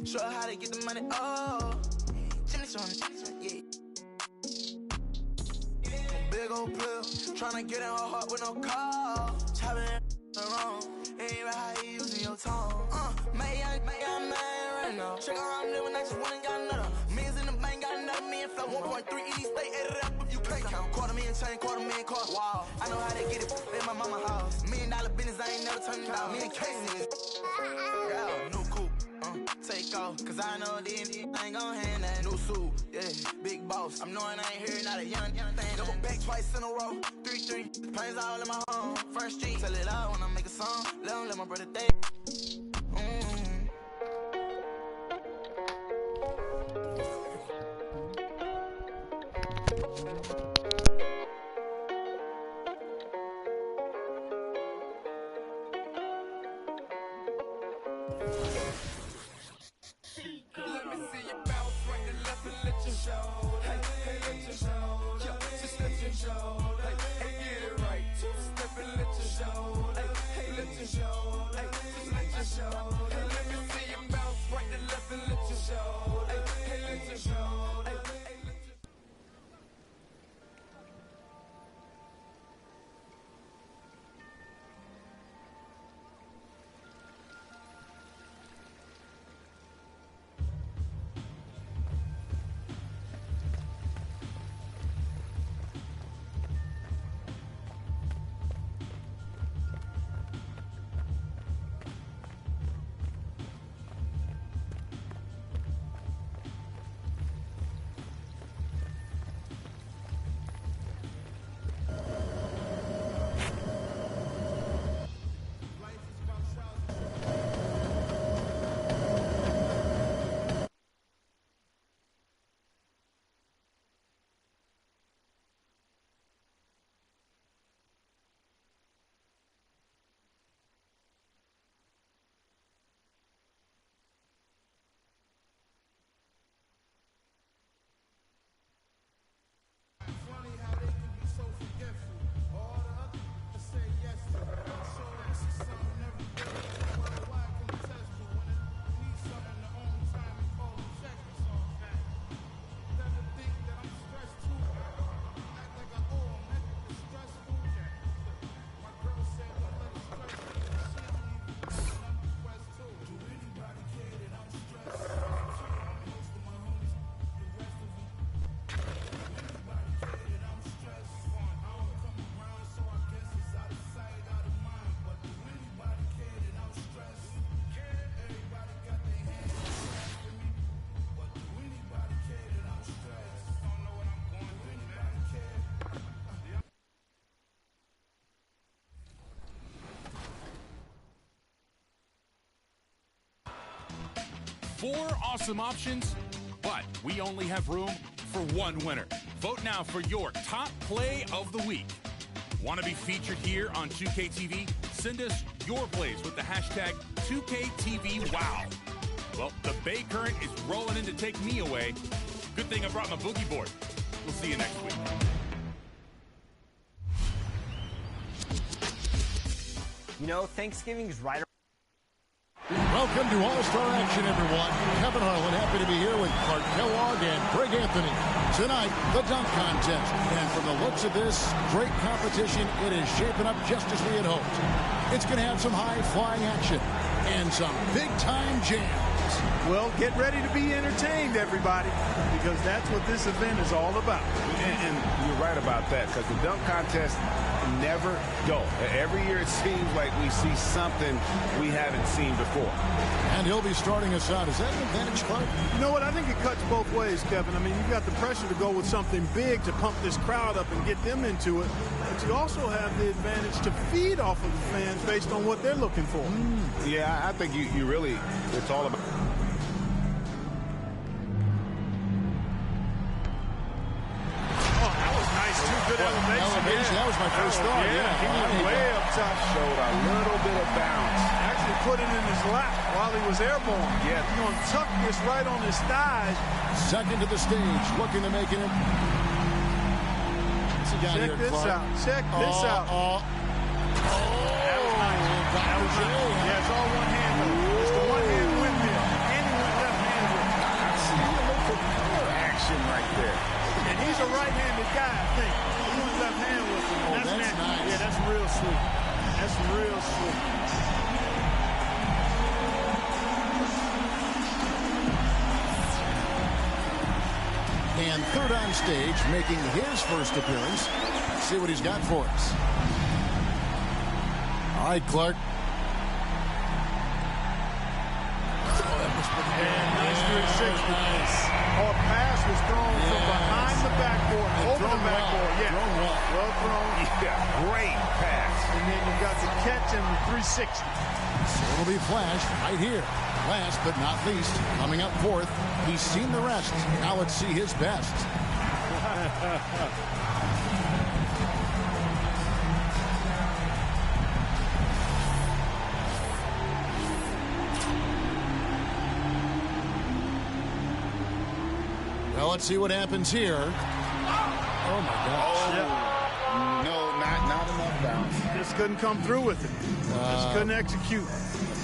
Show her how to get the money, oh. Jimmy yeah. Big old player, tryna get in her heart with no call. Chopping around, ain't right how you using your tone. May I man right now. Check out I'm living, I just went and got another. Millions in the bank, got another million flow. 1.3 ED, stay added up if you can't count. $250,000 chain, $250,000 wow. I know how they get it in my mama house. $1 million business, I ain't never turning down. Me and Casey, yeah, new coupe. Take off, cause I know then I ain't gon' hand that new suit, yeah, big boss. I'm knowing I ain't here, not a young thing. Double back twice in a row, 3-3. Planes all in my home, First Street. Tell it all when I make a song, let my brother think. Four awesome options, but we only have room for one winner. Vote now for your top play of the week. Want to be featured here on 2K TV? Send us your plays with the hashtag 2KTVWow. Well, the Bay Current is rolling in to take me away. Good thing I brought my boogie board. We'll see you next week. You know, Thanksgiving's right around. Welcome to All-Star Action, everyone. Kevin Harlan, happy to be here with Clark Kellogg and Greg Anthony. Tonight, the dunk contest. And from the looks of this great competition, it is shaping up just as we had hoped. It's going to have some high-flying action and some big-time jams. Well, get ready to be entertained, everybody, because that's what this event is all about. And you're right about that, because the dunk contest never go. Every year it seems like we see something we haven't seen before. And he'll be starting us out. Is that an advantage, Clark? You know what? I think it cuts both ways, Kevin. I mean, you've got the pressure to go with something big to pump this crowd up and get them into it. But you also have the advantage to feed off of the fans based on what they're looking for. Yeah, I think you really, it's all about... Elevation. That was my first thought. Yeah, he went way up top. Showed a little bit of bounce. Actually put it in his lap while he was airborne. Yeah. He's going to tuck this right on his thighs. Second to the stage, looking to make it. Check this out. Check this out. That was nice. That was nice. Yeah, it's all one hand, though. It's the one hand windmill. And he went left a right-handed guy, I think. He went left hand with him. Oh, that's nice. Yeah, that's real sweet. That's real sweet. And third on stage, making his first appearance. Let's see what he's got for us. All right, Clark. Oh, that was pretty good. Nice 360. Nice. Our pass was thrown from behind the backboard, over the backboard. Well. Yeah, Thrown well. well thrown. Yeah, great pass. And then you got the catch and the 360. So it'll be Flash right here. Last but not least, coming up fourth, he's seen the rest. Now let's see his best. Well, let's see what happens here. Oh, my gosh. Yeah. No, not enough bounce. Just couldn't come through with it. Just couldn't execute.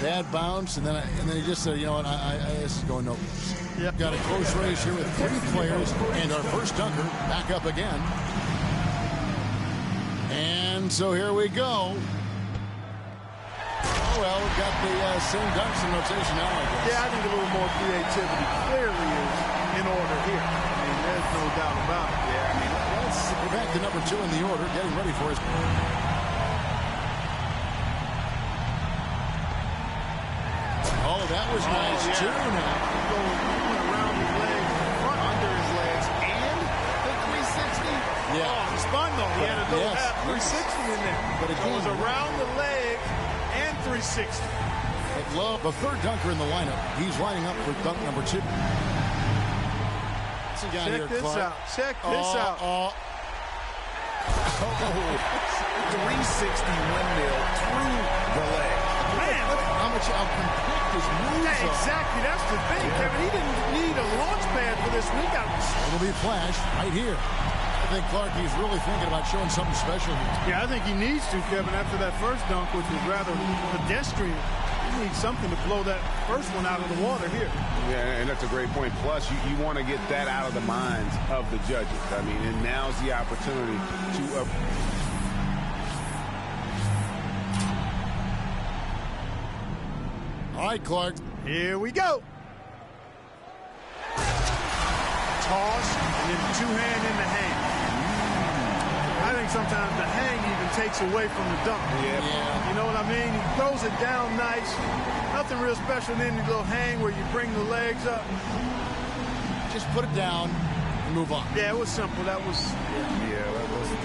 Bad bounce, and then he just said, you know what, this is going nowhere. Yep. Got a close race here with 3 players, and our first dunker back up again. And so here we go. Oh, well, we've got the same dunks in rotation now, I guess. Yeah, I think a little more creativity clearly is in order here. I mean, there's no doubt about it. Yeah, I mean, We're back to number 2 in the order, getting ready for his... Oh, that was nice, yeah. too, now. He went around his legs, front under his legs, and the 360. Yeah. Oh, he spun though. He had a little Yes, half 360 in there. But It again, was around the leg and 360. But Love, the third dunker in the lineup, he's lining up for dunk number 2. Check this out. Check this out. 360 windmill through the leg. Man, look How compact his moves yeah, are. exactly. That's the thing, Kevin. He didn't need a launch pad for this. We got. It'll be Flash right here. I think Clark, he's really thinking about showing something special here. Yeah, I think he needs to, Kevin, after that first dunk, which was rather pedestrian. He needs something to blow that first one out of the water here. Yeah, and that's a great point. Plus, you want to get that out of the minds of the judges. I mean, and now's the opportunity to... All right, Clark. Here we go. Toss, and then 2-hand in the hang. I think sometimes the hang even takes away from the dunk. Yeah. You know what I mean? He throws it down nice. Nothing real special. Then the little hang where you bring the legs up. Just put it down and move on. Yeah, it was simple. That was... Yeah,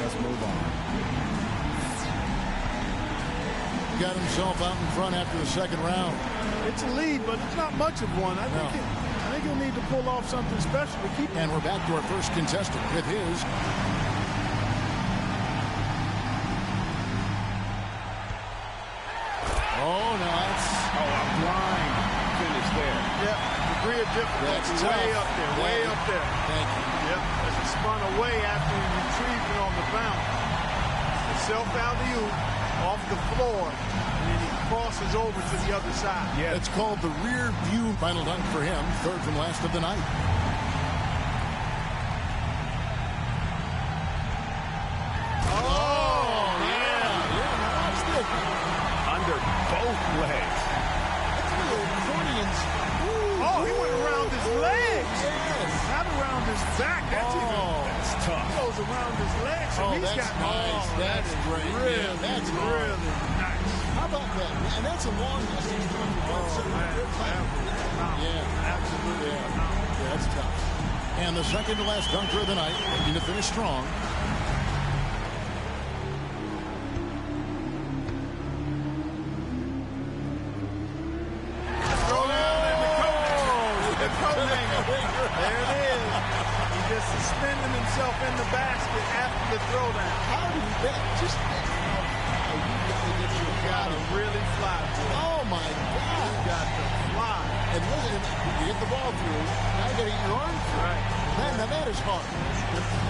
let's move on. Got himself out in front after the second round. It's a lead, but it's not much of one. I think he'll need to pull off something special to keep. And we're back to our first contestant with his. Oh, no, that's... Oh, a blind finish there. Yep, degree of difficulty That's way tough. up there, way up there. Thank you. Yep, as he spun away after he retrieved it on the bounce. The self-alley-oop off the floor, and then he crosses over to the other side. Yeah, It's called the rear view final dunk for him, third from last of the night. Oh, under both legs. Oh, he went around his legs. Yes. Not around his back. That's That's tough. He goes around his legs. So Oh, he's that's got, nice. That's great. Really, Yeah, that's hard. really nice. How about that? And that's a long distance from the front center. Yeah, Absolutely. yeah, that's tough. And the second to last dunker of the night, looking to finish strong. Throw down in the coat hanger. The coat hanger. There it is. He just suspended himself in the basket after the throwdown. How do you that? Just You got to really fly to it. oh my You God! got to fly. And listen, you get the ball through. Now you got to get your arm through. Right. Now that is hard.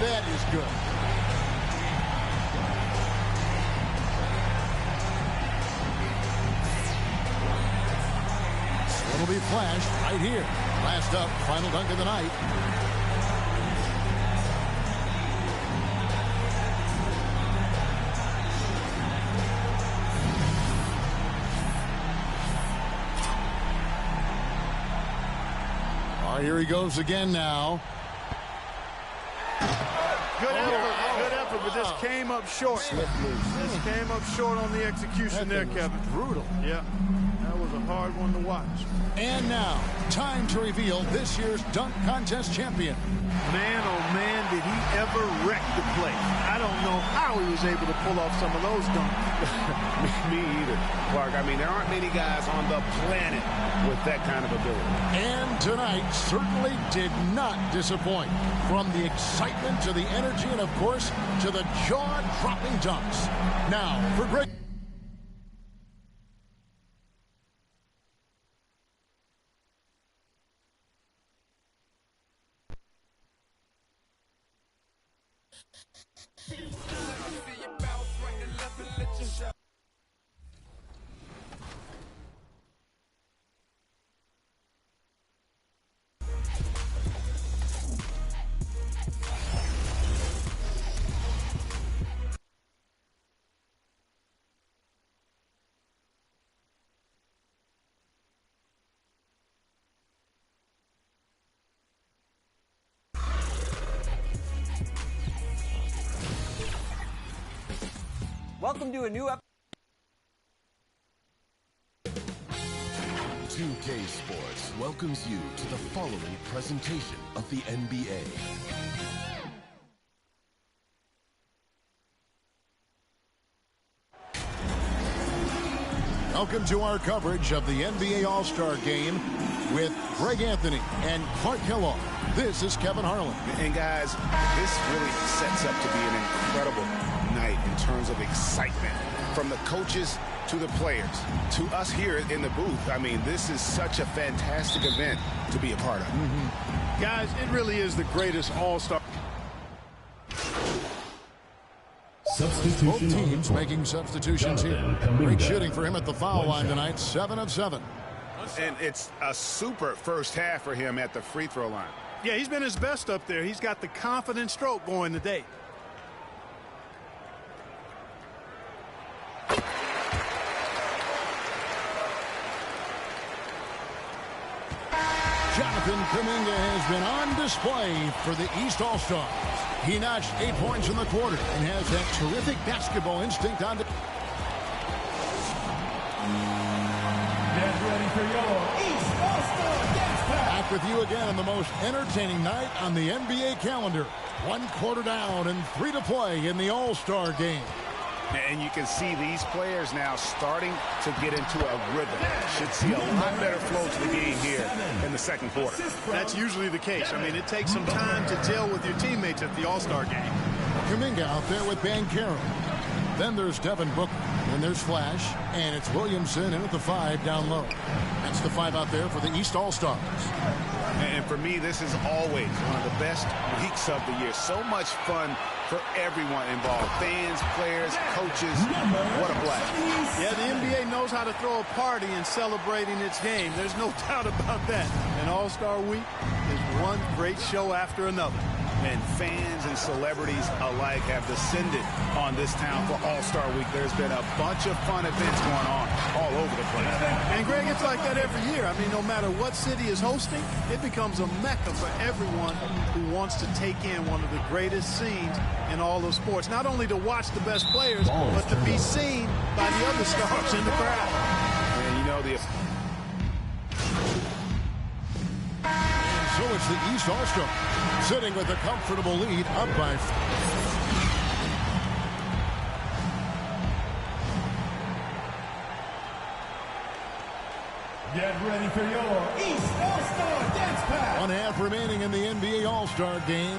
That is good. It'll be Flash right here. Last up, final dunk of the night. Oh, here he goes again now. Good effort, but this came up short. This came up short on the execution there, Kevin. Brutal. Yeah, that was a hard one to watch. And now, time to reveal this year's dunk contest champion. Man, oh man, did he ever wreck the play. I don't know how he was able to pull off some of those dunks. Me either, Clark. I mean, there aren't many guys on the planet with that kind of ability. And tonight certainly did not disappoint. From the excitement to the energy and, of course, to the jaw-dropping dunks. Now, for great... Welcome to a new episode. 2K Sports welcomes you to the following presentation of the NBA. Welcome to our coverage of the NBA All-Star Game with Greg Anthony and Clark Kellogg. This is Kevin Harlan. And guys, this really sets up to be an incredible night in terms of excitement. From the coaches to the players, to us here in the booth. I mean, this is such a fantastic event to be a part of. Guys, it really is the greatest all-star. Both teams making substitutions here. Great shooting for him at the foul line tonight, 7 of 7. And it's a super first half for him at the free throw line. Yeah, he's been his best up there. He's got the confident stroke going today. Jonathan Kuminga has been on display for the East All-Stars. He notched 8 points in the quarter and has that terrific basketball instinct on the... Get ready for your East All-Star Dance Pack. Back with you again on the most entertaining night on the NBA calendar. 1 quarter down and 3 to play in the All-Star Game. And you can see these players now starting to get into a rhythm. Should see a lot better flow to the game here in the second quarter. That's usually the case. I mean, it takes some time to gel with your teammates at the All-Star Game. Kuminga out there with Banchero. Then there's Devin Booker. Then there's Flash. And it's Williamson in at the 5 down low. That's the 5 out there for the East All-Stars. And for me, this is always one of the best weeks of the year. So much fun for everyone involved. Fans, players, coaches. What a blast. Yeah, the NBA knows how to throw a party in celebrating its game. There's no doubt about that. And All-Star Week is one great show after another. And fans and celebrities alike have descended on this town for All-Star Week. There's been a bunch of fun events going on all over the place. And, Greg, it's like that every year. I mean, no matter what city is hosting, it becomes a mecca for everyone who wants to take in one of the greatest scenes in all of sports. Not only to watch the best players, but to be seen by the other stars in the crowd. And you know, So it's the East All-Star sitting with a comfortable lead up by... Get ready for your East All-Star Dance Pack. 1 half remaining in the NBA All-Star Game.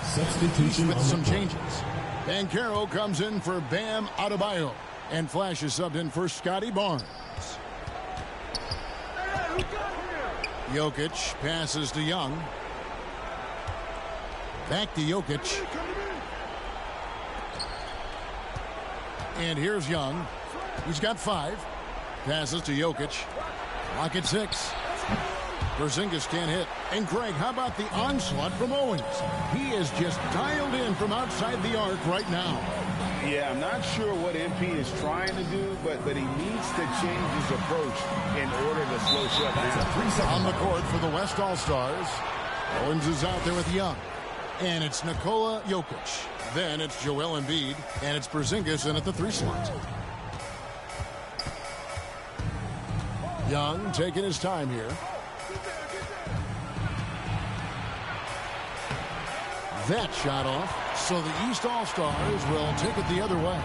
Substitution With some changes. Banchero comes in for Bam Adebayo. And Flash is subbed in for Scotty Barnes. Jokic passes to Young. Back to Jokic. And here's Young. He's got 5. Passes to Jokic. Clock at 6. Porzingis can't hit. And Greg, how about the onslaught from Owens? He is just dialed in from outside the arc right now. Yeah, I'm not sure what MP is trying to do, but he needs to change his approach in order to slow Shep down. On the court for the West All-Stars, Owens is out there with Young. And it's Nikola Jokic. Then it's Joel Embiid, and it's Porzingis in at the 3 slot. Young taking his time here. That shot off, so the East All-Stars will take it the other way.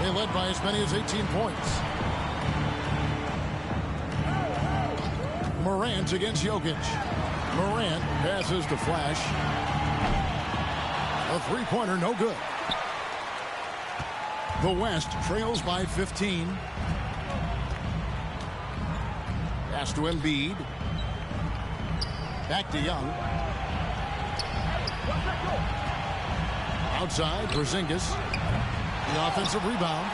They led by as many as 18 points. Morant against Jokic. Morant passes to Flash. A 3-pointer, no good. The West trails by 15. Pass to Embiid. Back to Young. Outside, Porzingis. The offensive rebound.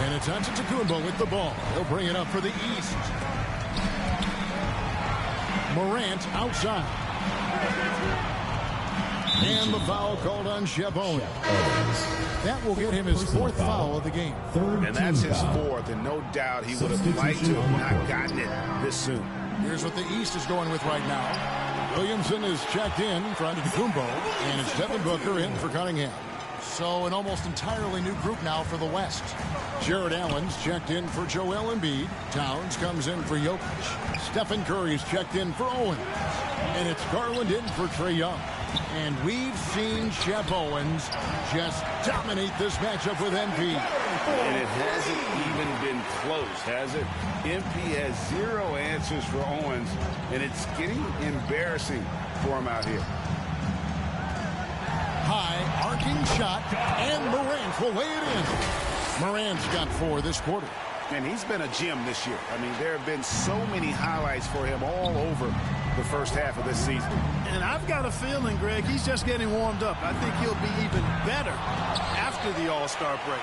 And it's Antetokounmpo with the ball. He'll bring it up for the East. Morant outside. And the foul called on Shep Owens. That will get him his 4th foul of the game. And that's his 4th, and no doubt he would have liked to have not gotten it this soon. Here's what the East is going with right now. Williamson is checked in for Antetokounmpo, and it's Devin Booker in for Cunningham. So an almost entirely new group now for the West. Jared Allen's checked in for Joel Embiid. Towns comes in for Jokic. Stephen Curry's checked in for Owens. And it's Garland in for Trae Young. And we've seen Shep Owens just dominate this matchup with MP. And it hasn't even been close, has it? MP has 0 answers for Owens, and it's getting embarrassing for him out here. High, arcing shot, and Morant will lay it in. Morant's got 4 this quarter. And he's been a gem this year. I mean, there have been so many highlights for him all over the first half of this season. And I've got a feeling, Greg, he's just getting warmed up. I think he'll be even better after the All-Star break.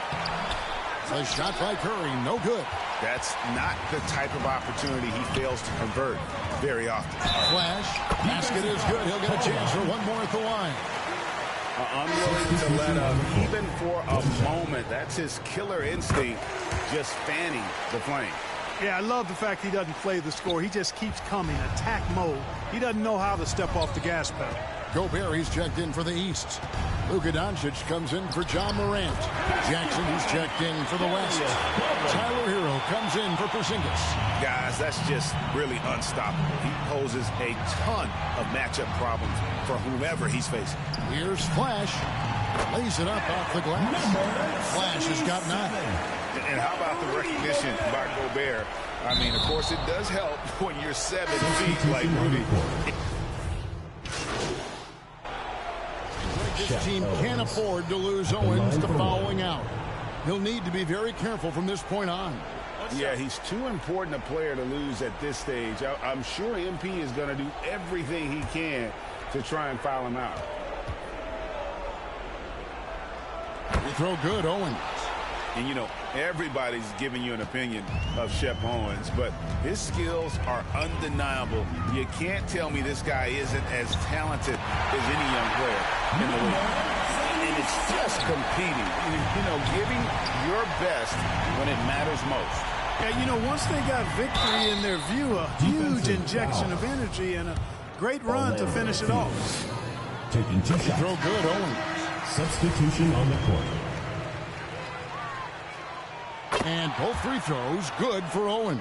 A shot by Curry, no good. That's not the type of opportunity he fails to convert very often. Flash, basket is good. He'll get a chance for one more at the line. Unwilling to let up, even for a moment. That's his killer instinct, just fanning the flame. Yeah, I love the fact he doesn't play the score. He just keeps coming, attack mode. He doesn't know how to step off the gas pedal. Gobert, he's checked in for the East. Luka Doncic comes in for John Morant. Jackson, he's checked in for the West. Tyler Hero comes in for Porzingis. Guys, that's just really unstoppable. He poses a ton of matchup problems for whomever he's facing. Here's Flash. Lays it up off the glass. Flash has got 9. And how about the recognition by Gobert? I mean, of course, it does help when you're 7 feet like Rudy. This team can't afford to lose Owens to fouling out. He'll need to be very careful from this point on. Yeah, he's too important a player to lose at this stage. I'm sure MP is going to do everything he can to try and foul him out. They throw good, Owens. And, you know, everybody's giving you an opinion of Shep Owens, but his skills are undeniable. You can't tell me this guy isn't as talented as any young player in the league. And it's just competing, you know, giving your best when it matters most. Yeah, you know, once they got victory in their view, a huge injection of energy and a great run to finish it off. Taking 2 shots. Throw good, Owens. Substitution on the court. And both free throws good for Owens.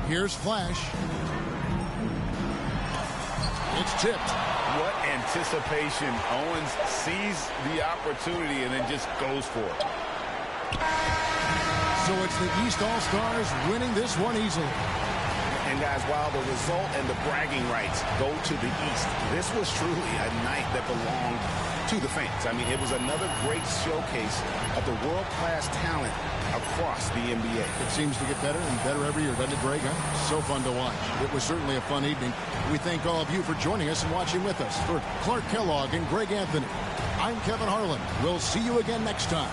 Here's Flash. It's tipped. What anticipation. Owens sees the opportunity and then just goes for it. So it's the East All-Stars winning this one easily. And guys, while the result and the bragging rights go to the East, this was truly a night that belonged to the fans. I mean, it was another great showcase of the world-class talent across the NBA. It seems to get better and better every year, doesn't it, Greg? So fun to watch. It was certainly a fun evening. We thank all of you for joining us and watching with us. For Clark Kellogg and Greg Anthony, I'm Kevin Harlan. We'll see you again next time.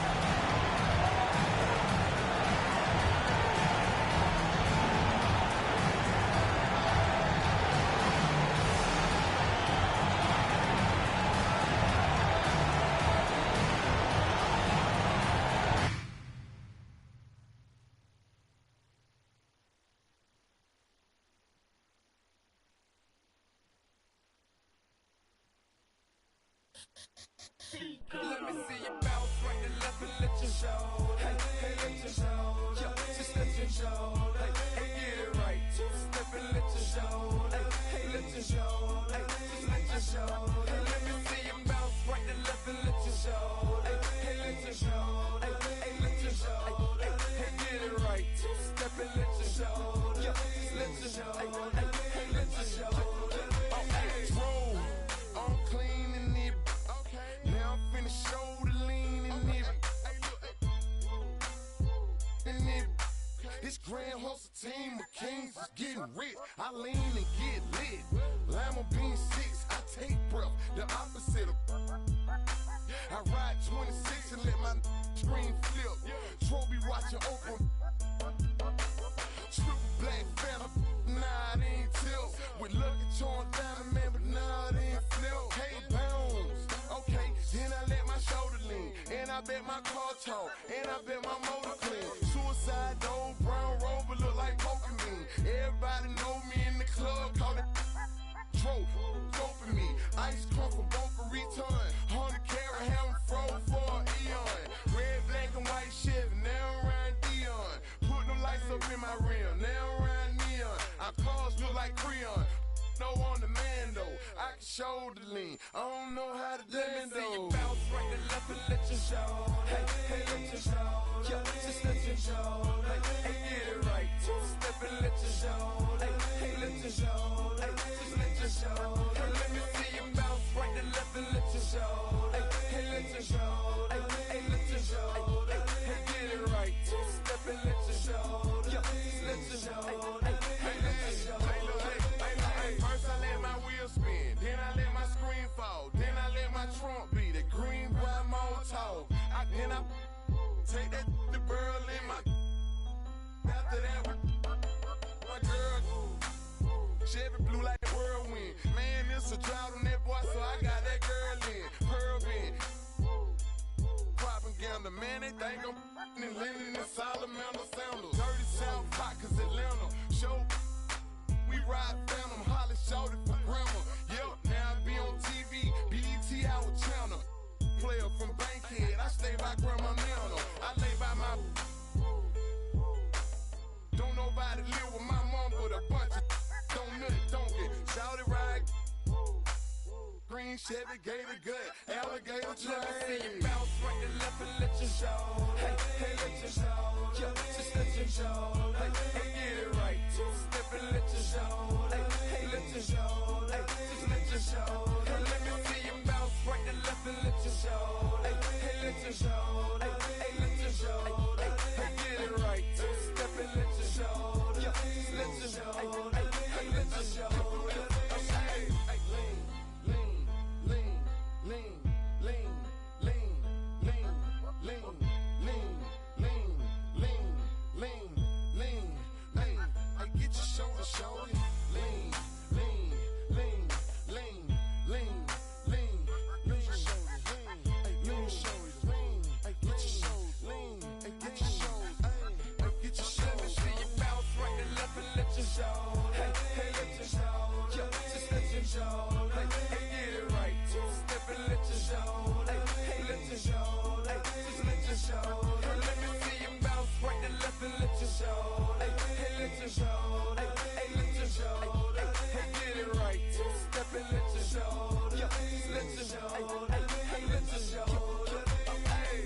Let me see you bounce right to left and let your show. Hey, hey, let your show. Yo, just let your show. Hey, hey, get it right. Two-step and let your show. Hey, hey, let your show. Hey, just let your show. Hey, let me see you bounce right to left and let your show. Hey, hey, let your show. Hey, hey, let your show. Hey, hey, get it right. Two-step and let your show. Yo, just let your show. Hey, hey, hey, let your show. Oh, hey, roll. I'm clean and it. Now I'm finna show the lean in it. This grand hustle team of kings is getting rich. I lean and get lit. Lima bean 6, I take breath, the opposite of. I ride 26 and let my screen flip. Trophy watching open. Triple black phantom, nah, it ain't tilt. With Lucky Charm diamond, man, but nah, it ain't flip. Hey, bounce. Okay, then I let my shoulder lean, and I bet my car talk, and I bet my motor clean. Suicide door, brown rover look like Pokemon. Everybody know me in the club, call it Tro, doping me. Ice come from Boca Raton, 100 carat ham froze for an eon. Red, black, and white Chevy, now around Dion. Put them lights up in my rim, now around neon. Our cars look like Creon. No on the man though, I can shoulder lean. I don't know how to dance though. Let me see you bounce right to left and let your show. Hey, hey, let your show. Yo, just let your show. Hey, hey, get it right. Two-step and let your show. Hey, hey, let your show. Hey, just let your show. Hey, let me see you bounce right to left and let your show. Hey, hey, let your show. Hey, hey, let your show. Hey, hey, get it right. Two-step and let your show. Yo, just let your show. Hey, hey, hey, let your show. First I let my wheel spin, then I let my screen fall, then I let my trunk be the green bright Molotov. Then I take that the girl in my. After that, my girl Chevy blue like a whirlwind. Man, it's a drought on that boy, so I got that girl in. Pearl in. Propaganda, man, they think I'm in Lennon and Salamander sandals. Dirty South Pockets, Atlanta. Show. We ride Phantom, Holly shouted for grandma. Yep, now I be on TV, BET our channel. Player from Bankhead, I stay by Grandma Nana. I lay by my. Don't nobody live with my mom, but a bunch of don't get shouted ride. Green Chevy, Gator gut, alligator train. Let me see you bounce right to left and let your show. Hey, hey, let your show. Yo, just let your show. Hey, hey, get it right. Two-step and let your show. Hey, hey, let your show. Hey, just let your show. Hey, let me see you bounce right to left and let your show. Hey, hey, let your show. Hey, hey, let your show. Hey, hey, get it right. Two-step and let your show. Yo, just let your show. Hey, hey, let your show. Hey, hey, lean, lean, lean, lean, lean, lean, lean, lean, lean, lean, lean, lean, lean. Hey, get your shoulder, shoulder. Lean, lean, lean, lean, lean, lean, lean, shoulder, lean, hey, lean, shoulder, lean, hey, get your shoulder, lean, hey, get your shoulder, hey, get your shoulder. Let me see you bounce right to left and let your show. Hey, hey, let your show. Yo, just let your show. Hey, hey, get it right. Two-step and let your show. Hey, hey, let your show. Hey, just let your show. Hey, let me see you bounce right to left and let your show. Hey, hey, let your show. Hey, hey, let your show. Hey, hey, get it right. Two-step and let your show. Yo, just let your show. Hey, hey, let your show. Hey.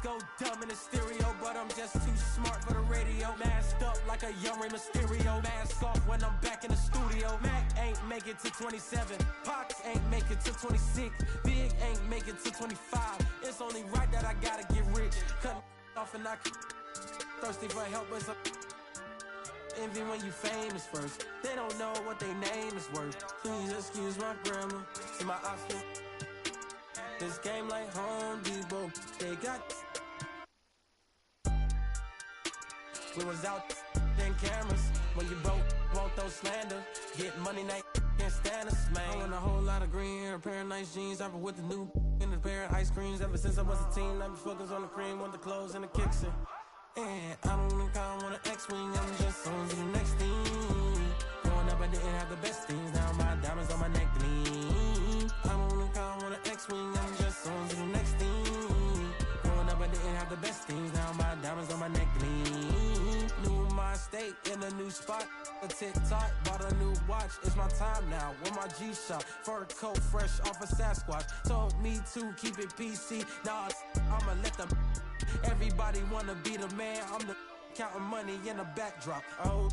Go dumb in the stereo, but I'm just too smart for the radio. Masked up like a young Rey Mysterio. Mask off when I'm back in the studio. Mac ain't make it to 27. Pox ain't make it to 26. Big ain't make it to 25. It's only right that I gotta get rich. Cut off and I thirsty for help, but envy when you famous first. They don't know what their name is worth. Please excuse my grammar. See my options. This game like Home Depot. They got. We was out then cameras. When you broke, won't throw slander. Get money, night, can't stand us, man. I want a whole lot of green hair, a pair of nice jeans. I've been with the new and a pair of ice creams. Ever since I was a teen, I've been focused on the cream, want the clothes and the kicks in. And I don't think I want an X-Wing, I'm just on to the next thing. Growing up, I didn't have the best things. Now my diamonds on my neck gleam. I don't think I want an X-Wing, I'm just on to the next thing. Growing up, I didn't have the best things. Now my diamonds on my neck gleam. New my state in a new spot. A TikTok, bought a new watch. It's my time now. With my G-Shock, fur coat fresh off a Sasquatch. Told me to keep it PC. Nah, I'ma let them. Everybody wanna be the man. I'm the counting money in the backdrop. Oh,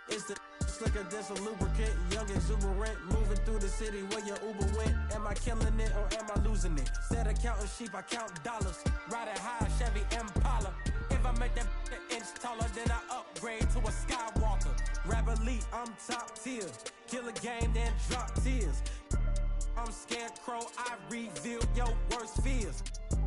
it's the slicker than a lubricant. Young exuberant, moving through the city where your Uber went. Am I killing it or am I losing it? Instead of counting sheep, I count dollars. Riding high, Chevy Impala. If I make that an inch taller, then I upgrade to a Skywalker. Rap elite, I'm top tier. Kill a game, then drop tears. I'm Scarecrow, I reveal your worst fears.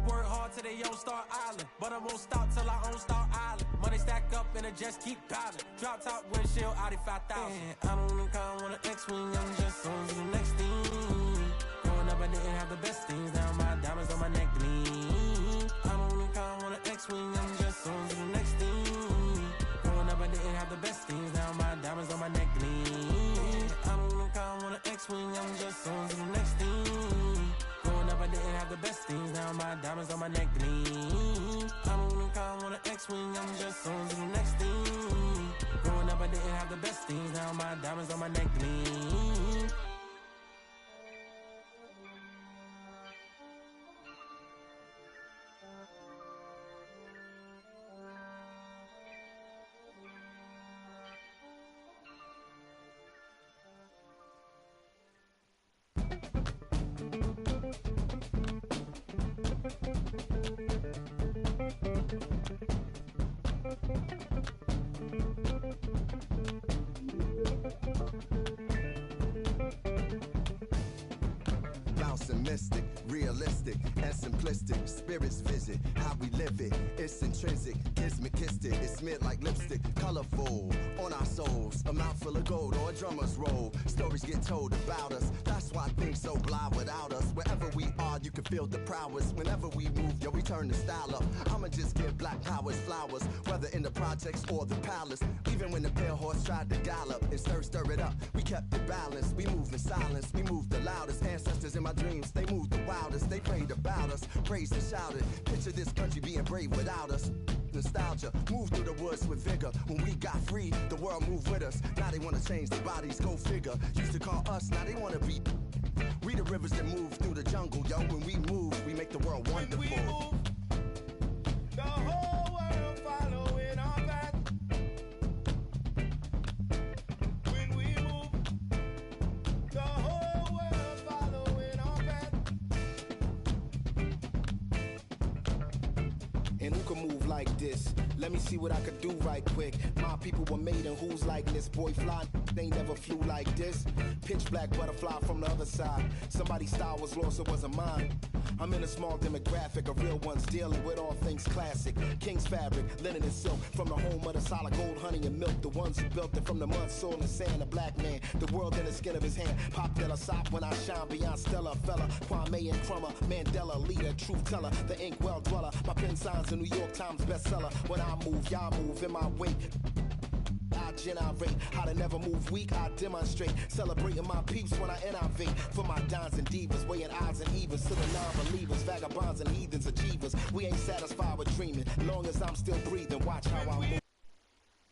Work hard till they own Star Island, but I won't stop till I own Star Island. Money stack up and it just keep piling. Drop top windshield, Audi 5000. I don't think I want an X-Wing, I'm just on to the next thing. Growing up, I didn't have the best things. Now my diamonds on my neck gleam. I don't think I want an X-Wing, I'm just on to the next thing. Growing up, I didn't have the best things. Now my diamonds on my neck gleam. I don't think I want an X-Wing, I'm just on to the next thing. Growing up, I didn't have the best things. Now my diamonds on my neck gleam. I don't think I want an X-Wing, I'm just on to the next thing. Growing up, I didn't have the best things. Now my diamonds on my neck gleam. Mystic, realistic, and simplistic. Spirits visit how we live it. It's intrinsic, kismet, it's smeared like lipstick. Colorful on our souls, a mouth full of gold or a drummer's roll. Stories get told about us. That's why things so blah without us. Wherever we are, you can feel the prowess. Whenever we move, yo, we turn the style up. I'ma just give black powers flowers, whether in the projects or the palace. Even when the pale horse tried to gallop and stir it up, we kept the balance. We move in silence, we move the loudest. Ancestors in my dreams, they move the wildest. They prayed about us, praised and shouted. Picture this country being brave without us. Nostalgia, move through the woods with vigor. When we got free, the world moved with us. Now they wanna change their bodies, go figure. Used to call us, now they wanna be. We the rivers that move through the jungle, yo. When we move, we make the world wonderful. When we move, the whole world following our path. When we move, the whole world following our path. And who can move like this? Let me see what I could do right quick. My people were made in who's like this. Boy fly, they never flew like this. Pitch black butterfly from the other side. Somebody's style was lost, it wasn't mine. I'm in a small demographic of real ones dealing with all things classic. King's fabric, linen and silk. From the home of the solid gold, honey and milk. The ones who built it from the mud, soil and sand. A black man, the world in the skin of his hand. Pop Della Sop when I shine beyond Stella. Fella, Kwame and Crummer. Mandela, leader, truth teller. The ink well dweller. My pen signs a New York Times bestseller. When I move, y'all move in my wake. I generate how to never move weak. I demonstrate celebrating my peeps when I innovate. For my dons and divas, weighing odds and evens to the non-believers, vagabonds and heathens, achievers. We ain't satisfied with dreaming, long as I'm still breathing. Watch how I move.